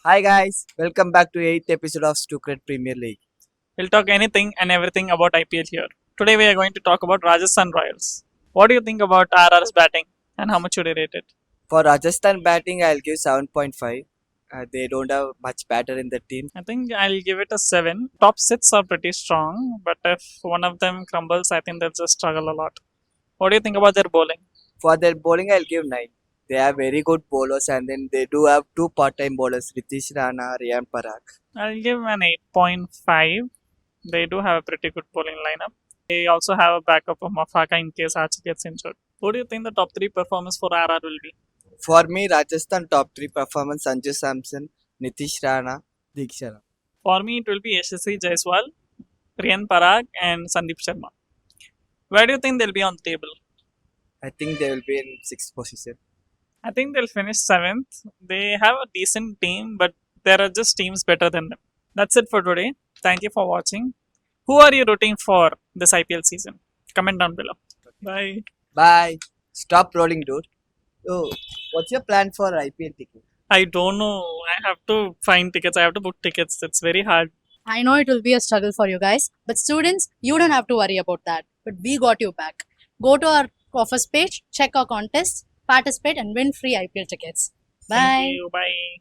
Hi guys, welcome back to 8th episode of Stucred Premier League. We'll talk anything and everything about IPL here. Today we are going to talk about Rajasthan Royals. What do you think about RR's batting and how much should you rate it? For Rajasthan batting, I'll give 7.5. They don't have much batter in the team. I think I'll give it a 7. Top 6 are pretty strong, but if one of them crumbles, I think they'll just struggle a lot. What do you think about their bowling? For their bowling, I'll give 9. They have very good bowlers and then they do have two part-time bowlers, Ritish Rana, Riyan Parag. I'll give an 8.5. They do have a pretty good bowling lineup. They also have a backup of Mafaka in case Archie gets injured. What do you think the top 3 performance for RR will be? For me, Rajasthan top 3 performance, Sanju Samson, Nitish Rana, Dikshara. For me, it will be Yashasvi Jaiswal, Riyan Parag, and Sandeep Sharma. Where do you think they'll be on the table? I think they will be in 6th position. I think they'll finish 7th. They have a decent team, but there are just teams better than them. That's it for today. Thank you for watching. Who are you rooting for this IPL season? Comment down below. Bye. Bye. Stop rolling, dude. Oh, what's your plan for IPL ticket? I don't know. I have to find tickets. I have to book tickets. It's very hard. I know it will be a struggle for you guys, but students, you don't have to worry about that. But we got you back. Go to our offers page, check our contests, participate, and win free IPL tickets. Bye. Thank you. Bye.